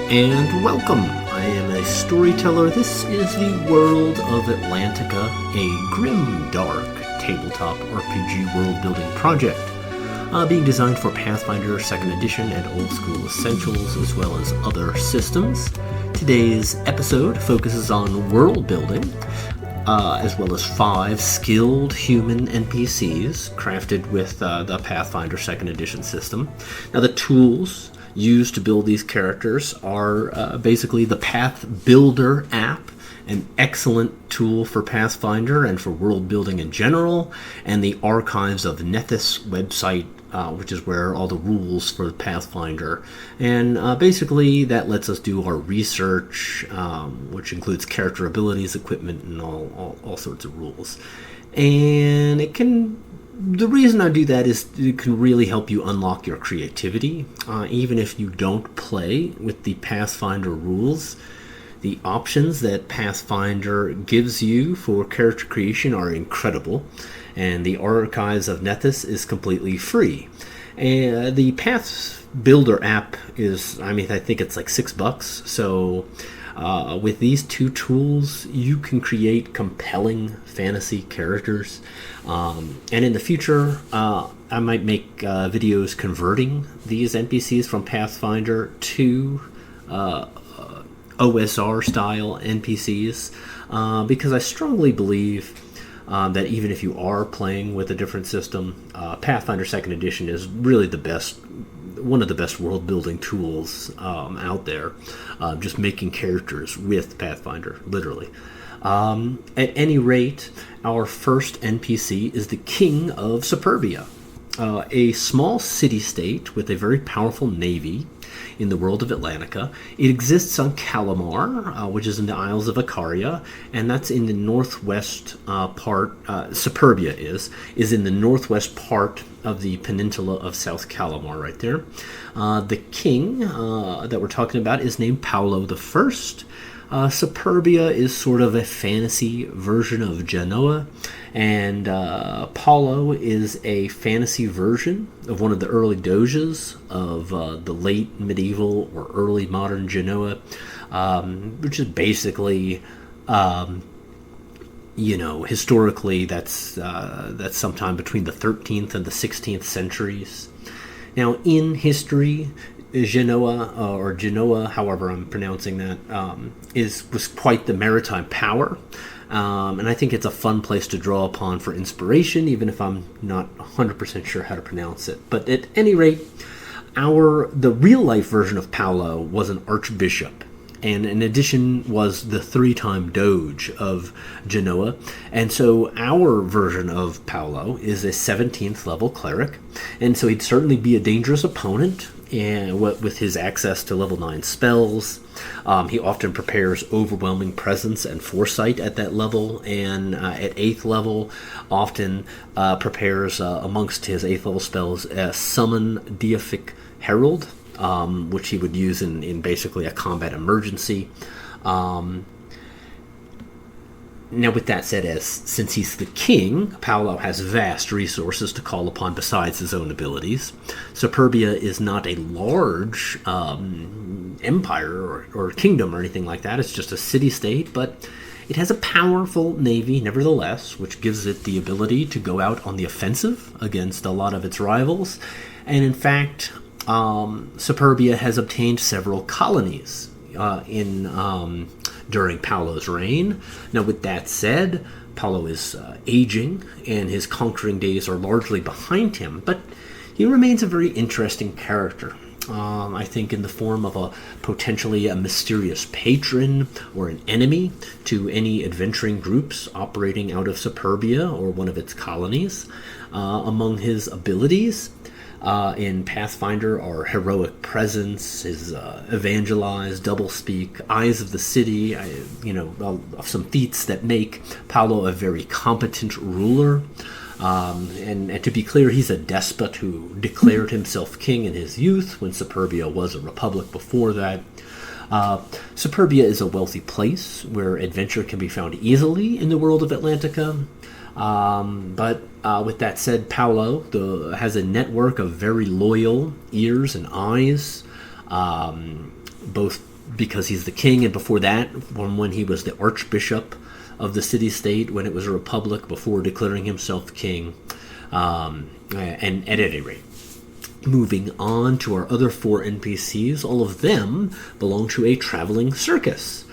and welcome. I am a storyteller. This is the World of Atlantica, a grim, dark tabletop RPG world-building project being designed for Pathfinder 2nd Edition and Old School Essentials, as well as other systems. Today's episode focuses on world building, as well as 5 skilled human NPCs crafted with the Pathfinder 2nd Edition system. Now, the tools used to build these characters are basically the Path Builder app, an excellent tool for Pathfinder and for world building in general, and the Archives of Nethys website, which is where all the rules for Pathfinder, and basically that lets us do our research, which includes character abilities, equipment, and all sorts of rules. And the reason I do that is it can really help you unlock your creativity, even if you don't play with the Pathfinder rules. The options that Pathfinder gives you for character creation are incredible, and the Archives of Nethys is completely free. And the Path Builder app is, I think it's like $6, so with these 2 tools, you can create compelling fantasy characters. And in the future, I might make videos converting these NPCs from Pathfinder to OSR style NPCs, because I strongly believe that even if you are playing with a different system, Pathfinder 2nd Edition is really one of the best world building tools out there. Just making characters with Pathfinder, literally. At any rate, our first NPC is the King of Superbia, a small city-state with a very powerful navy in the world of Atlantica. It exists on Calamar, which is in the Isles of Icaria, and that's in the northwest part. Superbia is in the northwest part of the peninsula of South Calamar, right there. The king that we're talking about is named Paolo the First. Superbia is sort of a fantasy version of Genoa, and Paolo is a fantasy version of one of the early doges of the late medieval or early modern Genoa, which is basically, historically that's sometime between the 13th and the 16th centuries. Now, in history, Genoa, however I'm pronouncing that, was quite the maritime power, and I think it's a fun place to draw upon for inspiration, even if I'm not 100% sure how to pronounce it. But at any rate, the real-life version of Paolo was an archbishop, and in addition was the 3-time doge of Genoa. And so our version of Paolo is a 17th level cleric, and so he'd certainly be a dangerous opponent, and with his access to level 9 spells. He often prepares overwhelming presence and foresight at that level, and at 8th level often prepares amongst his 8th level spells a Summon Deific Herald, which he would use in basically a combat emergency. Now, with that said, since he's the king, Paolo has vast resources to call upon besides his own abilities. Superbia is not a large empire or kingdom or anything like that. It's just a city-state, but it has a powerful navy, nevertheless, which gives it the ability to go out on the offensive against a lot of its rivals. And in fact, Superbia has obtained several colonies during Paolo's reign. Now, with that said, Paolo is aging, and his conquering days are largely behind him, but he remains a very interesting character. I think in the form of potentially a mysterious patron or an enemy to any adventuring groups operating out of Superbia or one of its colonies. Among his abilities in Pathfinder are heroic presence, his evangelize, doublespeak, eyes of the city, some feats that make Paolo a very competent ruler. And to be clear, he's a despot who declared himself king in his youth when Superbia was a republic before that. Superbia is a wealthy place where adventure can be found easily in the world of Atlantica. But with that said, Paolo has a network of very loyal ears and eyes, both because he's the king, and before that, when he was the archbishop of the city-state, when it was a republic, before declaring himself king. And at any rate, moving on to our other 4 NPCs, all of them belong to a traveling circus.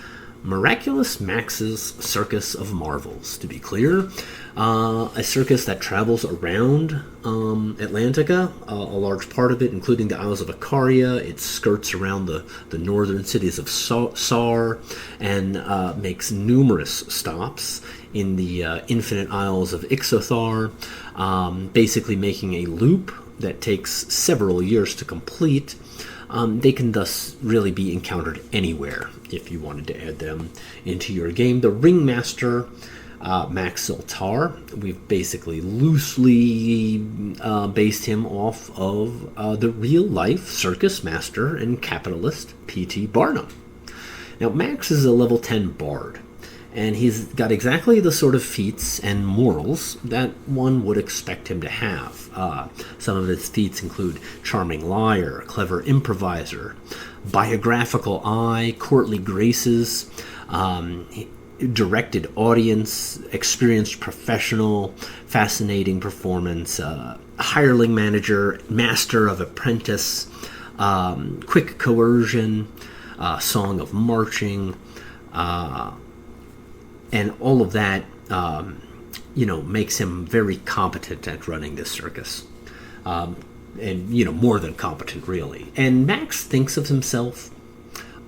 Miraculous Max's Circus of Marvels, to be clear. A circus that travels around Atlantica, a large part of it, including the Isles of Icaria. It skirts around the northern cities of Sar, and makes numerous stops in the infinite Isles of Ixothar, basically making a loop that takes several years to complete. They can thus really be encountered anywhere if you wanted to add them into your game. The Ringmaster, Max Zoltar, we've basically loosely based him off of the real-life circus master and capitalist P.T. Barnum. Now, Max is a level 10 bard, and he's got exactly the sort of feats and morals that one would expect him to have. Some of his feats include charming liar, clever improviser, biographical eye, courtly graces, directed audience, experienced professional, fascinating performance, hireling manager, master of apprentice, quick coercion, song of marching, and all of that, makes him very competent at running this circus. And, more than competent, really. And Max thinks of himself,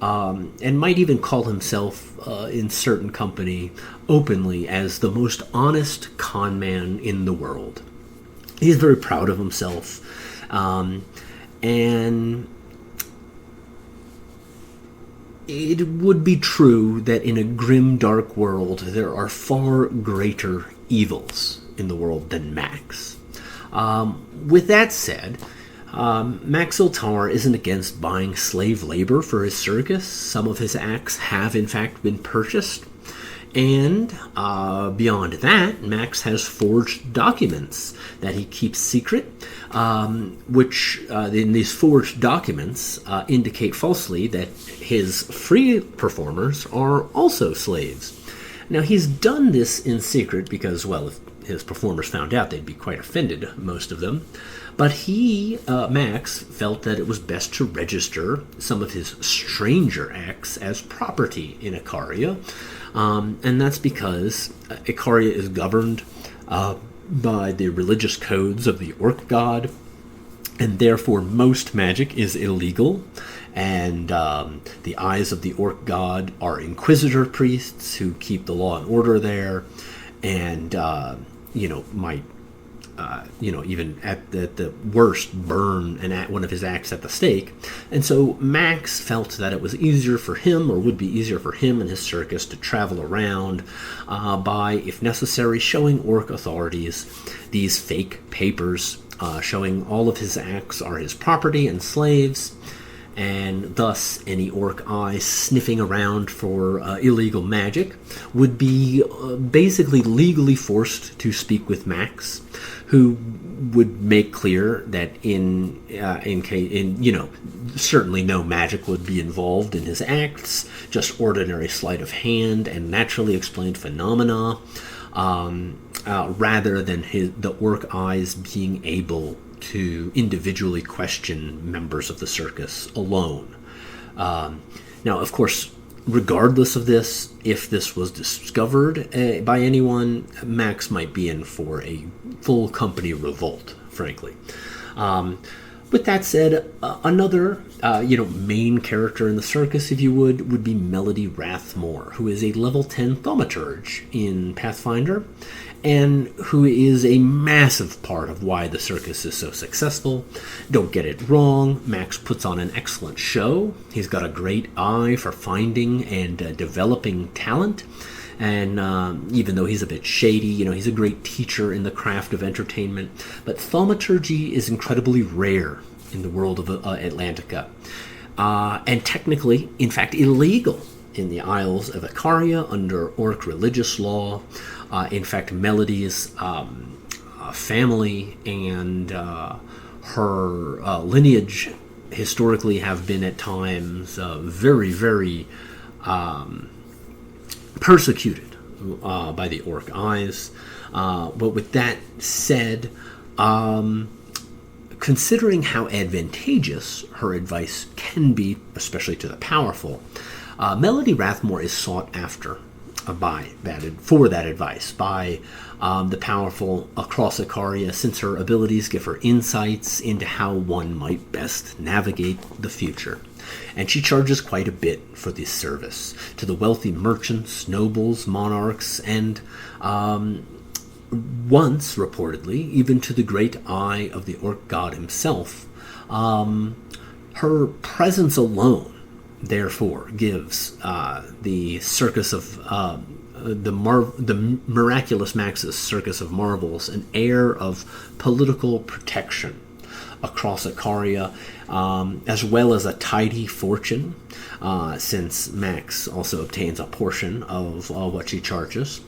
and might even call himself, in certain company, openly as the most honest con man in the world. He's very proud of himself, and it would be true that in a grim, dark world, there are far greater evils in the world than Max. With that said, Max Zoltar isn't against buying slave labor for his circus. Some of his acts have, in fact, been purchased. And beyond that, Max has forged documents that he keeps secret, which in these forged documents indicate falsely that his free performers are also slaves. Now, he's done this in secret because, well, if his performers found out, they'd be quite offended, most of them. But he, Max, felt that it was best to register some of his stranger acts as property in Icaria. And that's because Icaria is governed by the religious codes of the Orc god, and therefore most magic is illegal. And the eyes of the Orc god are inquisitor priests who keep the law and order there, and might even at the worst burn one of his acts at the stake. And so Max felt that it was easier for him, or would be easier for him and his circus, to travel around by, if necessary, showing Orc authorities these fake papers showing all of his acts are his property and slaves, and thus any Orc eye sniffing around for illegal magic would be basically legally forced to speak with Max, who would make clear that certainly no magic would be involved in his acts, just ordinary sleight of hand and naturally explained phenomena, rather than the Orc eyes being able to individually question members of the circus alone. Now, of course, regardless of this, if this was discovered by anyone, Max might be in for a full company revolt, frankly. With that said, another main character in the circus, if you would be Melody Rathmore, who is a level 10 thaumaturge in Pathfinder, and who is a massive part of why the circus is so successful. Don't get it wrong, Max puts on an excellent show. He's got a great eye for finding and developing talent, and even though he's a bit shady, he's a great teacher in the craft of entertainment. But thaumaturgy is incredibly rare in the world of Atlantica, and technically, in fact, illegal in the Isles of Icaria under Orc religious law. In fact, Melody's family and her lineage historically have been at times very, very persecuted by the orc eyes. But with that said, considering how advantageous her advice can be, especially to the powerful, Melody Rathmore is sought after for that advice by the powerful across Ikaria, since her abilities give her insights into how one might best navigate the future. And she charges quite a bit for this service to the wealthy merchants, nobles, monarchs, and once, reportedly, even to the great eye of the orc god himself. Her presence alone, therefore, gives the circus of the miraculous Max's Circus of Marvels an air of political protection across Ikaria, as well as a tidy fortune, since Max also obtains a portion of what she charges.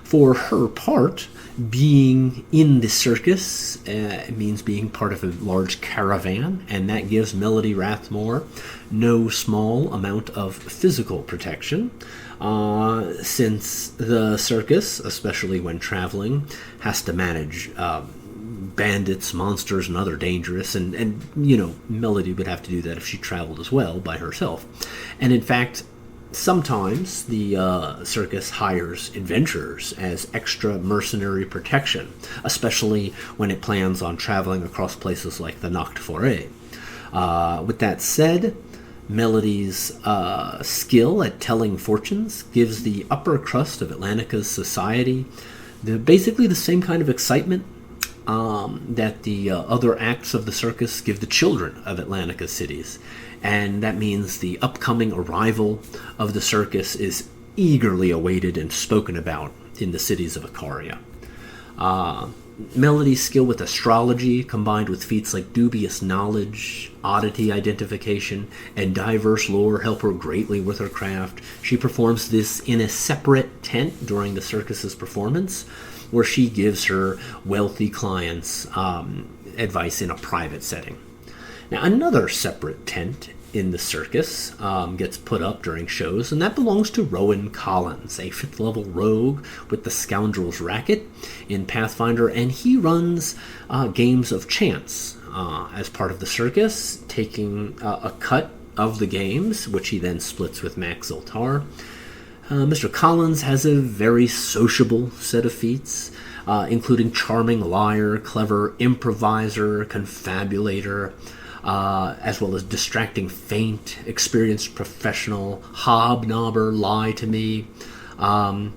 For her part, being in the circus means being part of a large caravan, and that gives Melody Rathmore no small amount of physical protection, since the circus, especially when traveling, has to manage bandits, monsters, and other dangerous, and Melody would have to do that if she traveled as well by herself. And in fact, sometimes the circus hires adventurers as extra mercenary protection, especially when it plans on traveling across places like the Nacht Forêt. With that said, Melody's skill at telling fortunes gives the upper crust of Atlantica's society basically the same kind of excitement that the other acts of the circus give the children of Atlantica cities. And that means the upcoming arrival of the circus is eagerly awaited and spoken about in the cities of Ikaria. Melody's skill with astrology, combined with feats like dubious knowledge, oddity identification, and diverse lore, help her greatly with her craft. She performs this in a separate tent during the circus's performance, where she gives her wealthy clients advice in a private setting. Now, another separate tent in the circus gets put up during shows, and that belongs to Rowan Collins, a 5th level rogue with the Scoundrel's Racket in Pathfinder, and he runs games of chance as part of the circus, taking a cut of the games, which he then splits with Max Zoltar. Mr. Collins has a very sociable set of feats, including charming liar, clever improviser, confabulator, as well as distracting feint, experienced professional, hobnobber, lie to me, and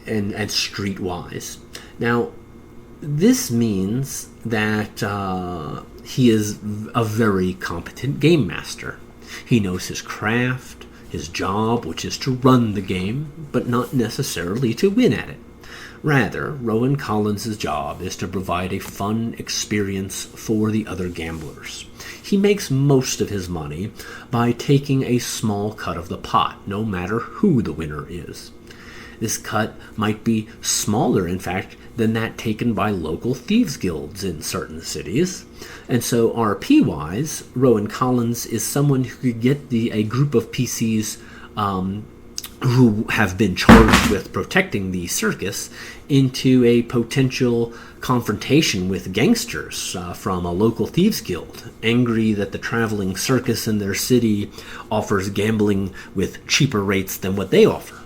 streetwise. Now, this means that he is a very competent game master. He knows his craft, his job, which is to run the game, but not necessarily to win at it. Rather, Rowan Collins' job is to provide a fun experience for the other gamblers. He makes most of his money by taking a small cut of the pot, no matter who the winner is. This cut might be smaller, in fact, than that taken by local thieves' guilds in certain cities. And so, RP-wise, Rowan Collins is someone who could get a group of PCs who have been charged with protecting the circus into a potential confrontation with gangsters from a local thieves guild, angry that the traveling circus in their city offers gambling with cheaper rates than what they offer.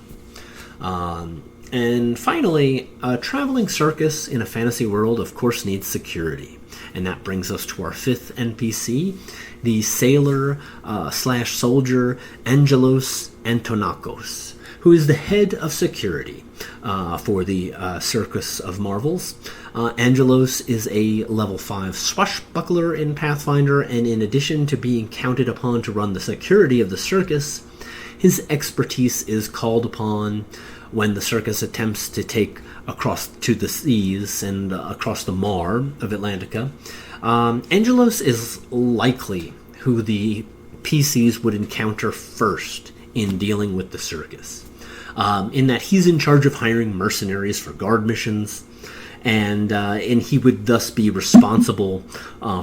And finally, a traveling circus in a fantasy world, of course, needs security. And that brings us to our 5th NPC, the sailor / soldier Angelos Antonakos, who is the head of security for the Circus of Marvels. Angelos is a level 5 swashbuckler in Pathfinder, and in addition to being counted upon to run the security of the circus, his expertise is called upon when the circus attempts to take across to the seas and across the Mar of Atlantica. Angelos is likely who the PCs would encounter first in dealing with the circus, in that he's in charge of hiring mercenaries for guard missions, and he would thus be responsible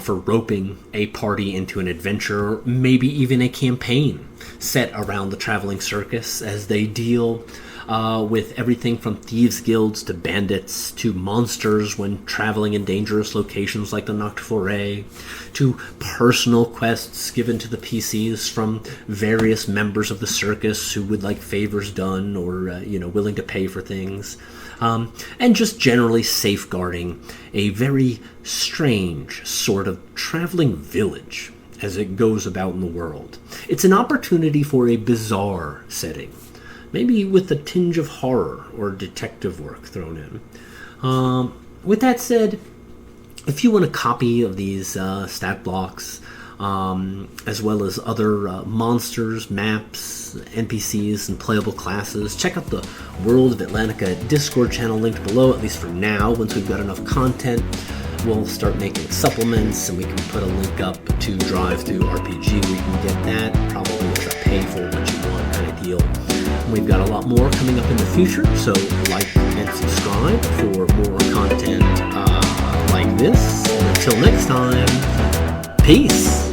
for roping a party into an adventure, or maybe even a campaign set around the traveling circus as they deal with everything from thieves' guilds to bandits to monsters when traveling in dangerous locations like the Nacht Foray, to personal quests given to the PCs from various members of the circus who would like favors done or willing to pay for things, and just generally safeguarding a very strange sort of traveling village as it goes about in the world. It's an opportunity for a bizarre setting, maybe with a tinge of horror or detective work thrown in. With that said, if you want a copy of these stat blocks, as well as other monsters, maps, NPCs, and playable classes, check out the World of Atlantica Discord channel linked below, at least for now. Once we've got enough content, we'll start making supplements, and we can put a link up to Drive Through RPG. We can get that, probably with a pay for what you want kind of deal. We've got a lot more coming up in the future, so like and subscribe for more content like this. And until next time, peace!